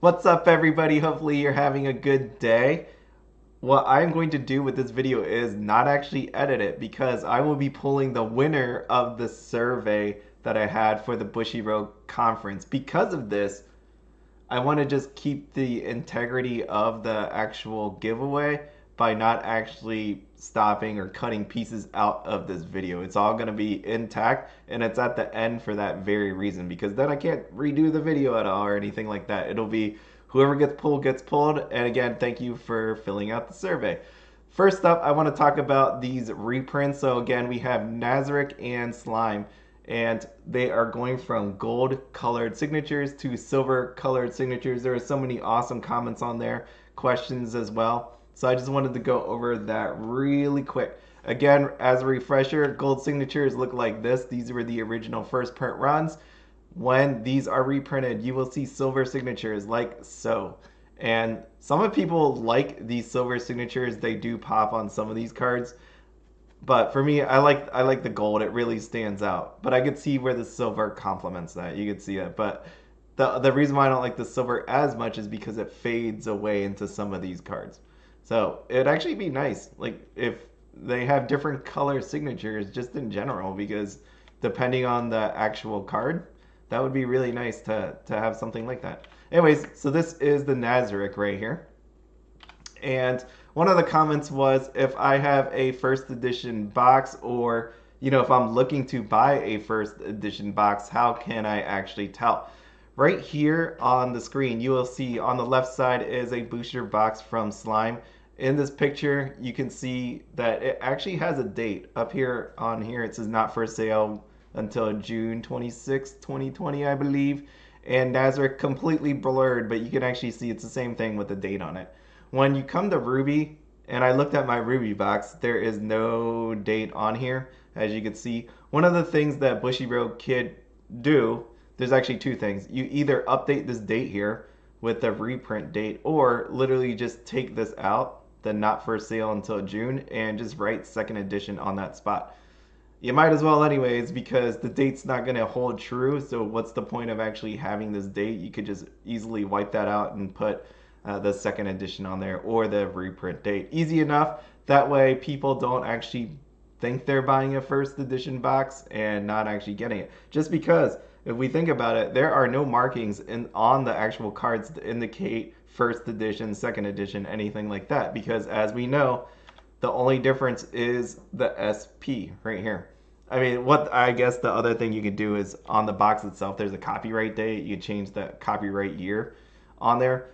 What's up, everybody? Hopefully you're having a good day. What I'm going to do with this video is not actually edit it because I will be pulling the winner of the survey that I had for the Bushiroad conference. Because of this, I want to just keep the integrity of the actual giveaway by not actually stopping or cutting pieces out of this video. It's all going to be intact, and it's at the end for that very reason, because then I can't redo the video at all or anything like that. It'll be whoever gets pulled gets pulled. And again, thank you for filling out the survey. First up, I want to talk about these reprints. So again, we have Nazarick and Slime, and they are going from gold colored signatures to silver colored signatures. There are so many awesome comments on there, questions as well. So I just wanted to go over that really quick. Again, as a refresher, gold signatures look like this. These were the original first print runs. When these are reprinted, you will see silver signatures like so. And some of people like these silver signatures. They do pop on some of these cards. But for me, I like the gold. It really stands out. But I could see where the silver complements that. You could see it. But the reason why I don't like the silver as much is because it fades away into some of these cards. So it'd actually be nice, like if they have different color signatures just in general, because depending on the actual card, that would be really nice to have something like that. Anyways, so this is the Nazarick right here. And one of the comments was if I have a first edition box, or if I'm looking to buy a first edition box, how can I actually tell? Right here on the screen, you will see on the left side is a booster box from Slime. In this picture, you can see that it actually has a date. Up here on here, it says not for sale until June 26, 2020, I believe. And Nazarick completely blurred, but you can actually see it's the same thing with the date on it. When you come to RWBY, and I looked at my RWBY box, there is no date on here, as you can see. One of the things that Bushiroad Kid do, there's actually two things. You either update this date here with the reprint date, or literally just take this out, the not for sale until June, and just write second edition on that spot. You might as well anyways, because the date's not going to hold true. So what's the point of actually having this date? You could just easily wipe that out and put the second edition on there, or the reprint date. Easy enough. That way people don't actually think they're buying a first edition box and not actually getting it. Just because if we think about it, there are no markings on the actual cards to indicate first edition, second edition, anything like that. Because as we know, the only difference is the SP right here. I mean, what I guess the other thing you could do is on the box itself, there's a copyright date. You change the copyright year on there.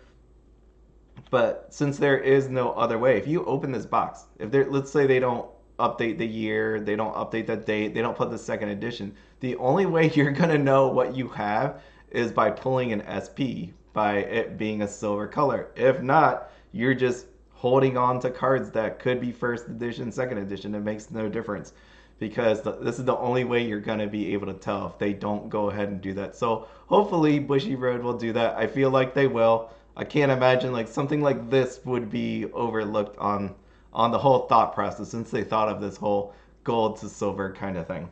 But since there is no other way, if you open this box, let's say they don't update the year, they don't update the date, they don't put the second edition, the only way you're going to know what you have is by pulling an SP, by it being a silver color. If not, you're just holding on to cards that could be first edition, second edition. It makes no difference, because this is the only way you're going to be able to tell if they don't go ahead and do that. So hopefully Bushiroad will do that. I feel like they will. I can't imagine like something like this would be overlooked on the whole thought process, since they thought of this whole gold to silver kind of thing.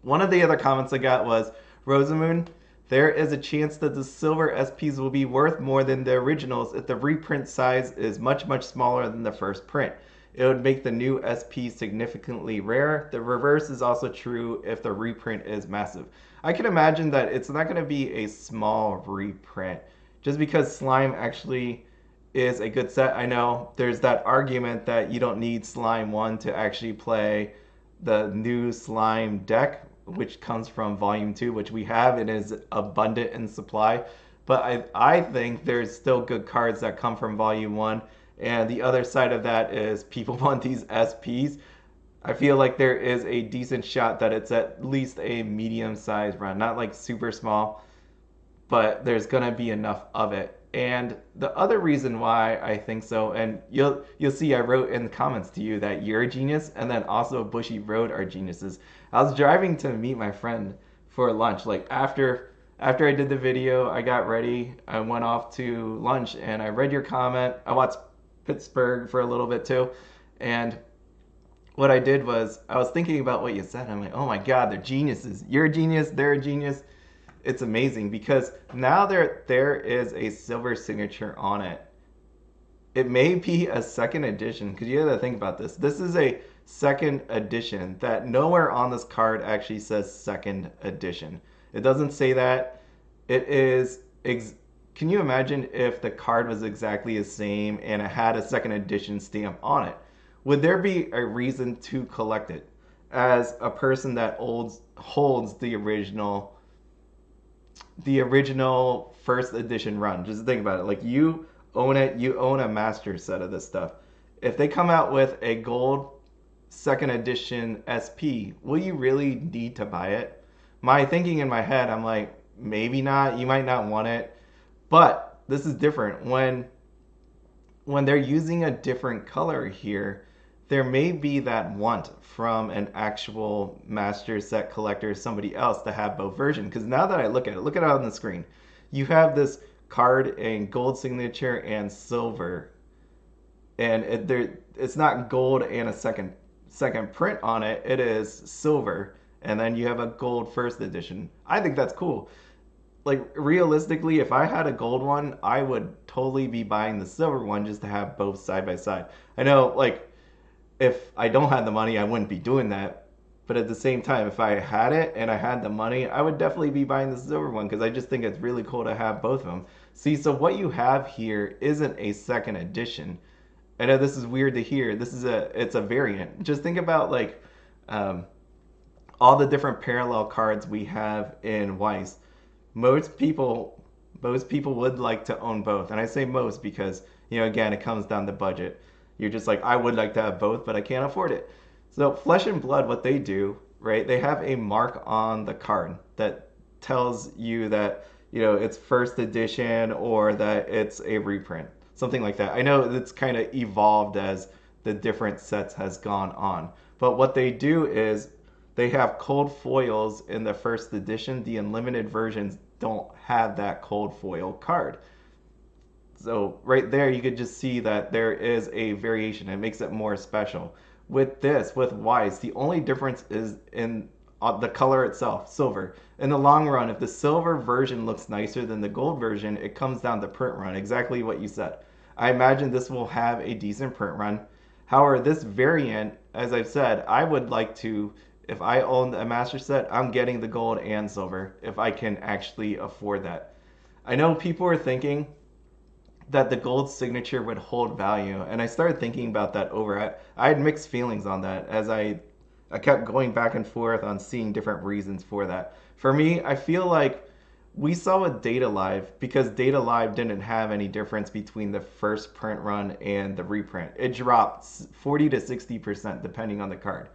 One of the other comments I got was, Rosamoon, there is a chance that the silver SPs will be worth more than the originals if the reprint size is much, much smaller than the first print. It would make the new SP significantly rare. The reverse is also true if the reprint is massive. I can imagine that it's not going to be a small reprint, just because Slime actually is a good set. I know there's that argument that you don't need Slime 1 to actually play the new Slime deck, which comes from Volume 2, which we have and is abundant in supply. But I think there's still good cards that come from Volume 1. And the other side of that is people want these SPs. I feel like there is a decent shot that it's at least a medium-sized run. Not like super small, but there's going to be enough of it. And the other reason why I think so, and you'll see I wrote in the comments to you that you're a genius, and then also Bushiroad are geniuses. I was driving to meet my friend for lunch. Like after I did the video, I got ready, I went off to lunch, and I read your comment. I watched Pittsburgh for a little bit too, and what I did was I was thinking about what you said. I'm like, oh my God, they're geniuses. You're a genius, they're a genius. it's amazing because now there is a silver signature on it. It may be a second edition because you got to think about this. This is a second edition that nowhere on this card actually says second edition. It doesn't say that. It is. Can you imagine if the card was exactly the same and it had a second edition stamp on it? Would there be a reason to collect it as a person that holds the original first edition run? Just think about it. Like you own it, you own a master set of this stuff. If they come out with a gold second edition SP, will you really need to buy it? My thinking in my head, I'm like, maybe not. You might not want it. But this is different. When they're using a different color here, there may be that want from an actual master set collector, somebody else, to have both versions. Because now that I look at it on the screen. You have this card in gold signature and silver, and it's not gold and a second print on it. It is silver, and then you have a gold first edition. I think that's cool. Like realistically, if I had a gold one, I would totally be buying the silver one just to have both side by side. I know, like, if I don't have the money, I wouldn't be doing that. But at the same time, if I had it and I had the money, I would definitely be buying the silver one because I just think it's really cool to have both of them. See, so what you have here isn't a second edition. I know this is weird to hear. It's a variant. Just think about like all the different parallel cards we have in Weiss. Most people would like to own both, and I say most because again, it comes down to budget. You're just like, I would like to have both, but I can't afford it. So Flesh and Blood, what they do, right? They have a mark on the card that tells you that it's first edition or that it's a reprint, something like that. I know it's kind of evolved as the different sets has gone on, but what they do is they have cold foils in the first edition. The unlimited versions don't have that cold foil card. So right there, you could just see that there is a variation. It makes it more special. With Weiss, the only difference is in the color itself, silver. In the long run, if the silver version looks nicer than the gold version, it comes down to print run, exactly what you said. I imagine this will have a decent print run. However, this variant, as I've said, I would like to, if I own a master set, I'm getting the gold and silver if I can actually afford that. I know people are thinking that the gold signature would hold value, and I started thinking about that I had mixed feelings on that as I kept going back and forth on seeing different reasons for that. For me, I feel like we saw with Data Live, because Data Live didn't have any difference between the first print run and the reprint. It dropped 40 to 60% depending on the card.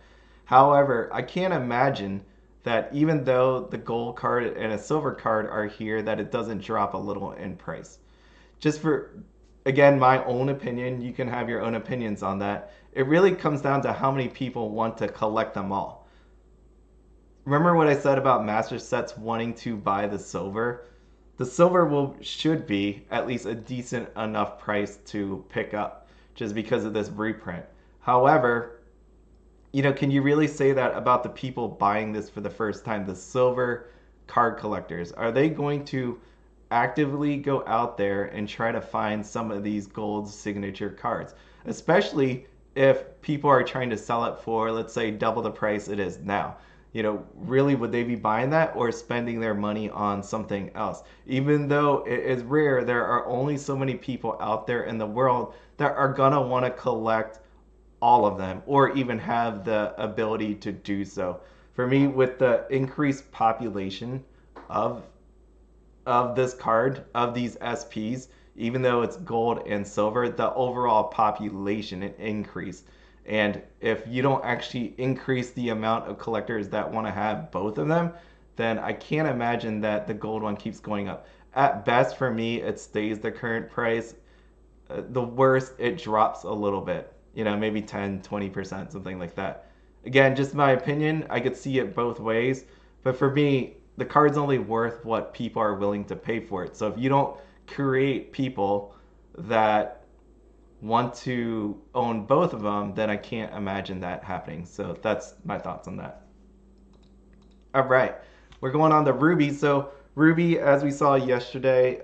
However, I can't imagine that even though the gold card and a silver card are here, that it doesn't drop a little in price. Just for, again, my own opinion, you can have your own opinions on that. It really comes down to how many people want to collect them all. Remember what I said about master sets wanting to buy the silver? The silver should be at least a decent enough price to pick up just because of this reprint. However, can you really say that about the people buying this for the first time, the silver card collectors? Are they going to actively go out there and try to find some of these gold signature cards, especially if people are trying to sell it for, let's say, double the price it is now? Really, would they be buying that or spending their money on something else? Even though it is rare, there are only so many people out there in the world that are gonna want to collect all of them or even have the ability to do so. For me, with the increased population of this card, of these SPs, even though it's gold and silver, the overall population increased. And if you don't actually increase the amount of collectors that want to have both of them, then I can't imagine that the gold one keeps going up. At best, for me, it stays the current price. The worst, it drops a little bit, maybe 10, 20%, something like that. Again, just my opinion, I could see it both ways. But for me, the card's only worth what people are willing to pay for it. So if you don't create people that want to own both of them, then I can't imagine that happening. So that's my thoughts on that. All right, we're going on to RWBY. So RWBY, as we saw yesterday,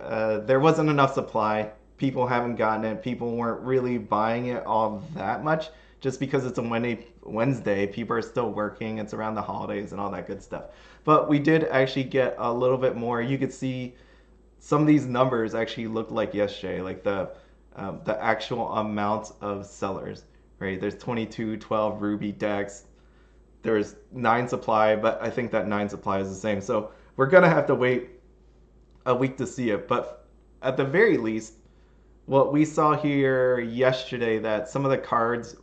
there wasn't enough supply. People haven't gotten it. People weren't really buying it all that much just because it's a Wednesday. People are still working. It's around the holidays and all that good stuff. But we did actually get a little bit more. You could see some of these numbers actually looked like yesterday, like the actual amount of sellers. Right? There's 22, 12 RWBY decks. There's 9 supply, but I think that 9 supply is the same. So we're gonna have to wait a week to see it. But at the very least, what we saw here yesterday, that some of the cards,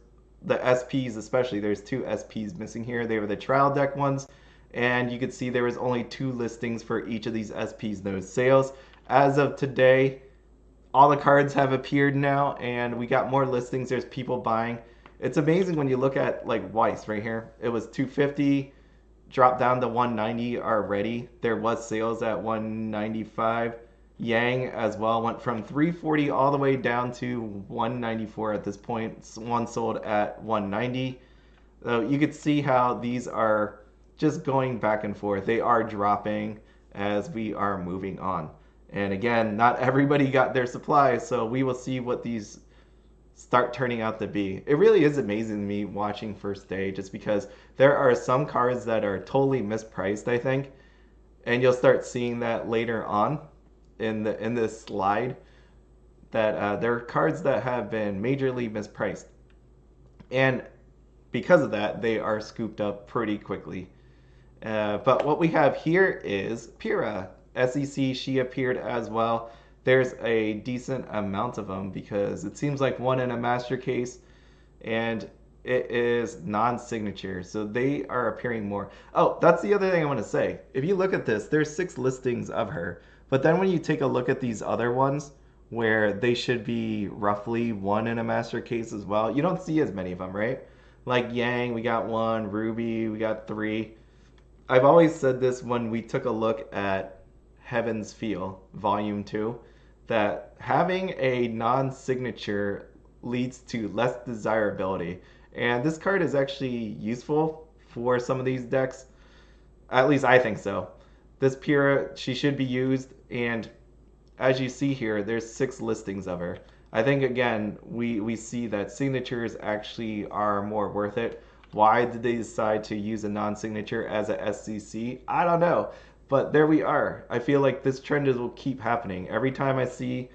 the SPs especially, there's 2 SPs missing here. They were the trial deck ones, and you could see there was only 2 listings for each of these SPs, those sales. As of today, all the cards have appeared now, and we got more listings. There's people buying. It's amazing when you look at like Weiss right here. It was 250, dropped down to 190 already. There was sales at 195. Yang as well went from 340 all the way down to 194 at this point. One sold at 190. So you could see how these are just going back and forth. They are dropping as we are moving on. And again, not everybody got their supply, so we will see what these start turning out to be. It really is amazing to me watching first day, just because there are some cards that are totally mispriced, I think, and you'll start seeing that later on in this slide, that there are cards that have been majorly mispriced, and because of that, they are scooped up pretty quickly. But what we have here is Pyrrha. SEC, she appeared as well. There's a decent amount of them because it seems like one in a master case, and it is non-signature, so they are appearing more. Oh, that's the other thing I want to say. If you look at this, there's 6 listings of her, but then when you take a look at these other ones where they should be roughly 1 in a master case as well, you don't see as many of them, right? Like Yang, we got 1. RWBY, we got 3. I've always said this when we took a look at Heaven's Feel Volume 2, that having a non-signature leads to less desirability. And this card is actually useful for some of these decks. At least I think so. This Pyrrha, she should be used, and as you see here, there's 6 listings of her. I think, again, we see that signatures actually are more worth it. Why did they decide to use a non-signature as a SCC? I don't know. But there we are. I feel like this trend will keep happening. Every time I see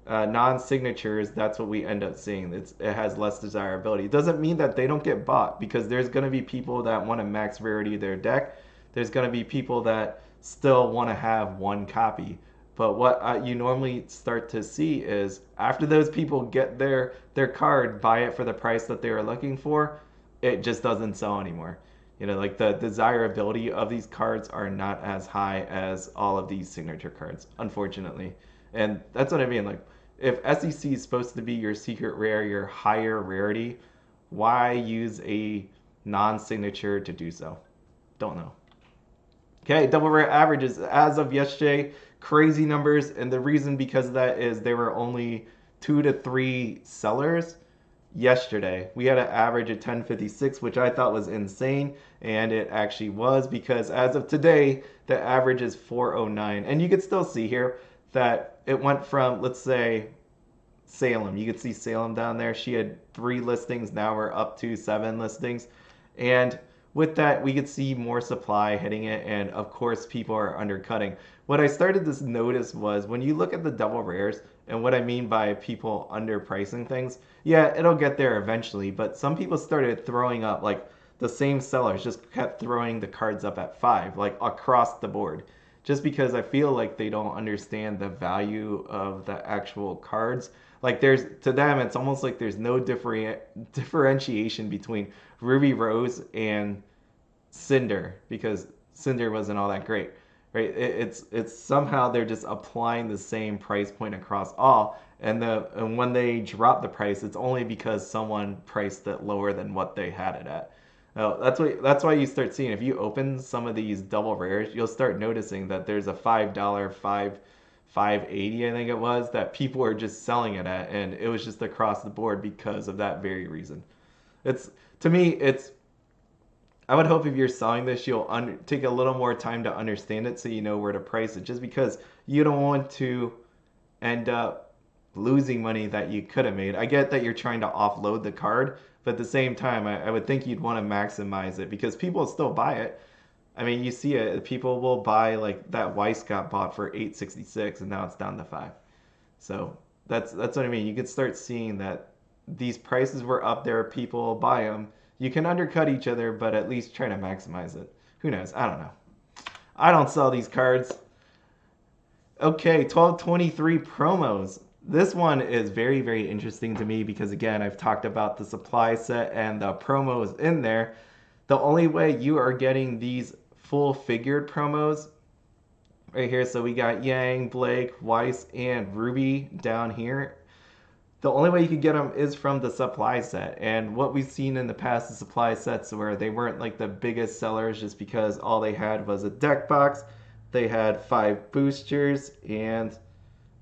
non-signatures, that's what we end up seeing. It has less desirability. It doesn't mean that they don't get bought, because there's going to be people that want to max rarity their deck. There's going to be people that still want to have 1 copy. But what you normally start to see is after those people get their card, buy it for the price that they are looking for, it just doesn't sell anymore. You know, like the desirability of these cards are not as high as all of these signature cards, unfortunately. And that's what I mean. Like, if SEC is supposed to be your secret rare, your higher rarity, why use a non-signature to do so? Don't know. Okay, double rare averages as of yesterday, crazy numbers, and the reason because of that is there were only 2 to 3 sellers yesterday. We had an average of 1056, which I thought was insane, and it actually was, because as of today, the average is 409. And you can still see here that it went from, let's say, Salem. You could see Salem down there. She had 3 listings. Now we're up to 7 listings. And with that, we could see more supply hitting it, and of course, people are undercutting. What I started to notice was when you look at the double rares, and what I mean by people underpricing things, yeah, it'll get there eventually, but some people started throwing up, like the same sellers just kept throwing the cards up at 5, like across the board, just because I feel like they don't understand the value of the actual cards. Like, to them, it's almost like there's no differentiation between Ruby Rose and Cinder, because Cinder wasn't all that great, right? It's somehow they're just applying the same price point across all, and when they drop the price, it's only because someone priced it lower than what they had it at. Now, that's why you start seeing, if you open some of these double rares, you'll start noticing that there's a $5, 580, I think it was, that people are just selling it at, and it was just across the board because of that very reason. To me, I would hope if you're selling this, you'll take a little more time to understand it so you know where to price it. Just because you don't want to end up losing money that you could have made. I get that you're trying to offload the card, but at the same time, I would think you'd want to maximize it because people still buy it. I mean, you see it. People will buy like that Weiss got bought for 866, and now it's down to 5. So that's what I mean. You could start seeing that these prices were up there. People buy them. You can undercut each other, but at least try to maximize it. Who knows? I don't know. I don't sell these cards. Okay, 1223 promos. This one is very, very interesting to me because, again, I've talked about the supply set and the promos in there. The only way you are getting these full figured promos right here, so we got Yang, Blake, Weiss, and RWBY down here. The only way you can get them is from the supply set. And what we've seen in the past, the supply sets where they weren't like the biggest sellers just because all they had was a deck box. They had 5 boosters and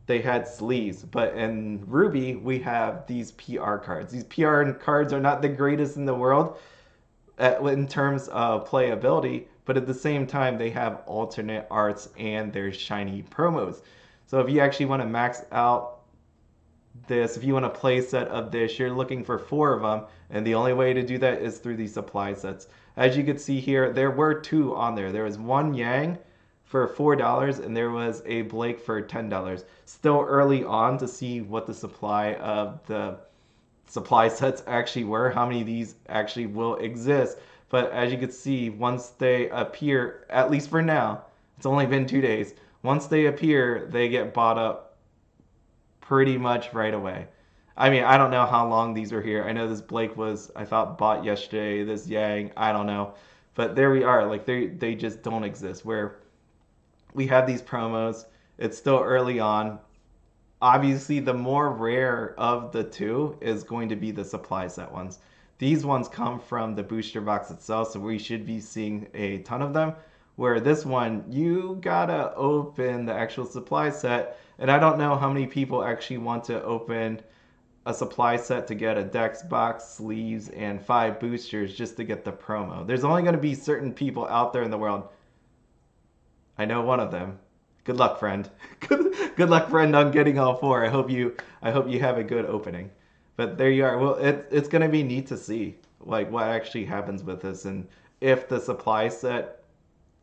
they had sleeves. But in RWBY, we have these PR cards. These PR cards are not the greatest in the world in terms of playability, but at the same time, they have alternate arts and there's shiny promos. So if you actually want to max out this, if you want a play set of this, you're looking for 4 of them, and the only way to do that is through these supply sets. As you can see here, there were 2 on there. There was one Yang for $4 and there was a Blake for $10. Still early on to see what the supply of the supply sets actually were, how many of these actually will exist. But as you can see, once they appear, at least for now, it's only been 2 days, once they appear, they get bought up pretty much right away. I mean, I don't know how long these were here. I know this Blake was, I thought, bought yesterday. This Yang, I don't know. But there we are. Like, they just don't exist. Where we have these promos. It's still early on. Obviously, the more rare of the 2 is going to be the supply set ones. These ones come from the booster box itself, so we should be seeing a ton of them. Where this one, you gotta open the actual supply set, and I don't know how many people actually want to open a supply set to get a dex box, sleeves, and 5 boosters just to get the promo. There's only going to be certain people out there in the world. I know one of them. Good luck, friend. Good luck, friend, on getting all 4. I hope you have a good opening. But there you are. Well, it's going to be neat to see like what actually happens with this, and if the supply set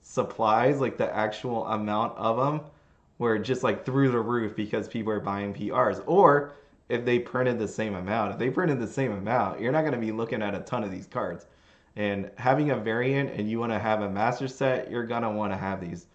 supplies, like the actual amount of them, were just like through the roof because people are buying PRs, or if they printed the same amount. If they printed the same amount, you're not going to be looking at a ton of these cards. And having a variant and you want to have a master set, you're going to want to have these.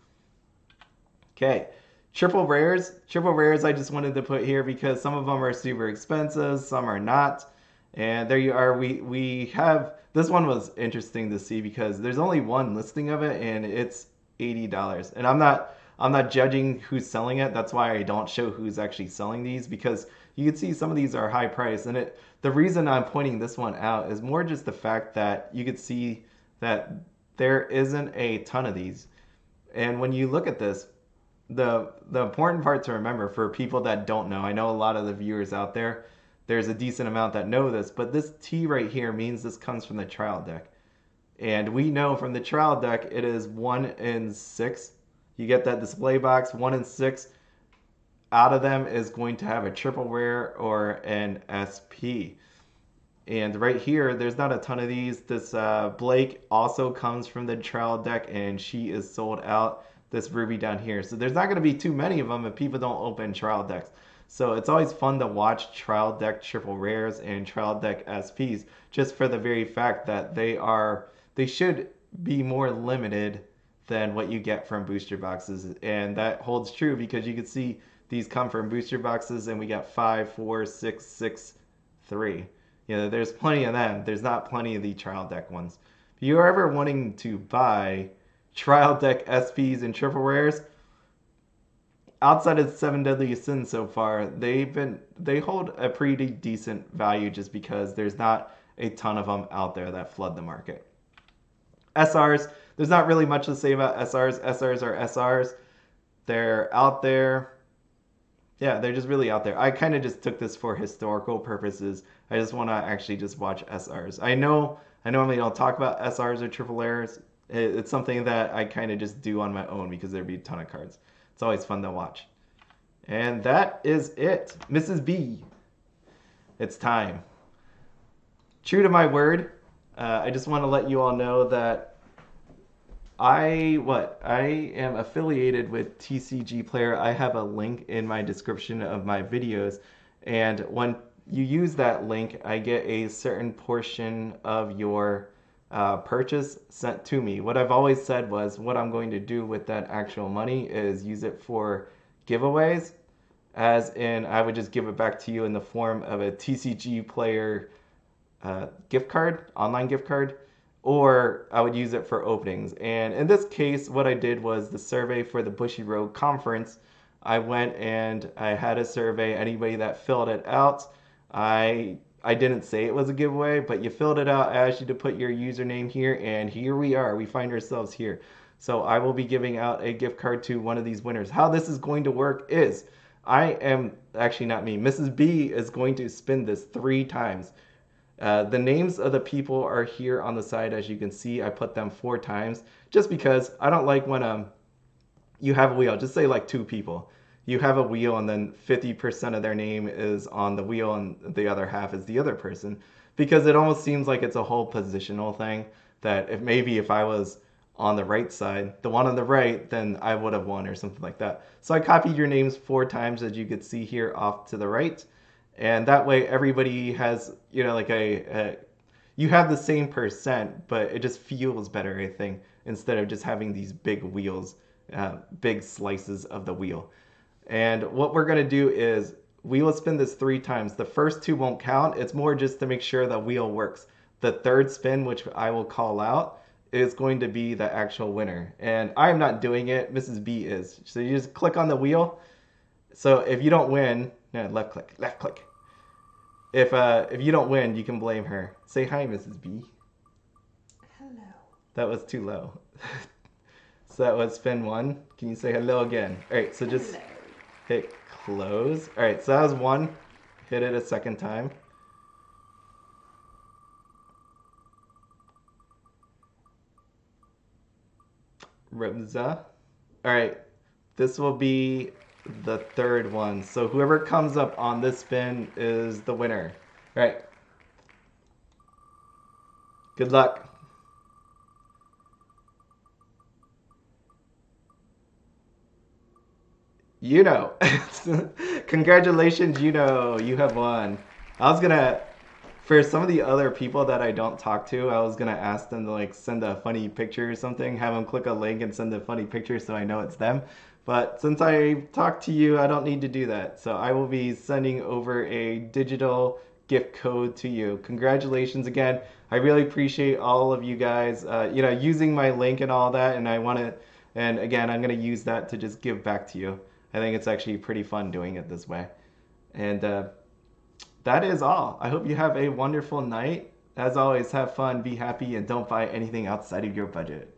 Okay, triple rares. Triple rares I just wanted to put here because some of them are super expensive, some are not. And there you are. We have, this one was interesting to see because there's only one listing of it and it's $80. And I'm not judging who's selling it. That's why I don't show who's actually selling these, because you can see some of these are high price. And the reason I'm pointing this one out is more just the fact that you could see that there isn't a ton of these. And when you look at this, the important part to remember for people that don't know, I know a lot of the viewers out there, there's a decent amount that know this, but this T right here means this comes from the trial deck. And we know from the trial deck, it is 1 in 6. You get that display box, 1 in 6 out of them is going to have a triple rare or an SP. And right here, there's not a ton of these. This Blake also comes from the trial deck and she is sold out. This RWBY down here. So there's not going to be too many of them if people don't open trial decks. So it's always fun to watch trial deck triple rares and trial deck SPs just for the very fact that they should be more limited than what you get from booster boxes. And that holds true because you can see these come from booster boxes and we got 5, 4, 6, 6, 3. You know, there's plenty of them. There's not plenty of the trial deck ones. If you're ever wanting to buy trial deck SPs and triple rares, outside of the 7 Deadly Sins so far, they hold a pretty decent value just because there's not a ton of them out there that flood the market. SRs, there's not really much to say about SRs. SRs are SRs. They're out there. Yeah, they're just really out there. I kind of just took this for historical purposes. I just want to actually just watch SRs. I know I normally don't talk about SRs or triple layers. It's something that I kind of just do on my own because there'd be a ton of cards. It's always fun to watch. And that is it. Mrs. B, it's time. True to my word, I just want to let you all know that I am affiliated with TCGPLAYER. I have a link in my description of my videos, and when you use that link, I get a certain portion of your purchase sent to me. What I've always said was what I'm going to do with that actual money is use it for giveaways, as in I would just give it back to you in the form of a TCGPLAYER gift card, online gift card, or I would use it for openings. And in this case, what I did was the survey for the Bushiroad conference. I went and I had a survey. Anybody that filled it out, I didn't say it was a giveaway, but you filled it out. I asked you to put your username here, and here we are. We find ourselves here. So I will be giving out a gift card to one of these winners. How this is going to work is I am, actually not me, Mrs. B is going to spin this 3 times. The names of the people are here on the side. As you can see, I put them 4 times just because I don't like when you have a wheel. Just say like 2 people. You have a wheel and then 50% of their name is on the wheel and the other half is the other person, because it almost seems like it's a whole positional thing that if I was on the right side, the one on the right, then I would have won or something like that. So I copied your names 4 times, as you could see here off to the right. And that way everybody has, like you have the same percent, but it just feels better, I think, instead of just having these big wheels, big slices of the wheel. And what we're going to do is we will spin this 3 times. The first 2 won't count. It's more just to make sure the wheel works. The 3rd spin, which I will call out, is going to be the actual winner. And I'm not doing it. Mrs. B is. So you just click on the wheel. So if you don't win, no, left click. If you don't win, you can blame her. Say hi, Mrs. B. Hello. That was too low. So that was spin 1. Can you say hello again? All right, so just hit close. All right, so that was 1. Hit it a 2nd time. Remza. All right, this will be the 3rd one. So whoever comes up on this spin is the winner. All right. Good luck. Congratulations, you have won. I was gonna, for some of the other people that I don't talk to, I was gonna ask them to like send a funny picture or something, have them click a link and send a funny picture so I know it's them. But since I talked to you, I don't need to do that. So I will be sending over a digital gift code to you. Congratulations again. I really appreciate all of you guys, using my link and all that. And again, I'm going to use that to just give back to you. I think it's actually pretty fun doing it this way. And that is all. I hope you have a wonderful night. As always, have fun, be happy, and don't buy anything outside of your budget.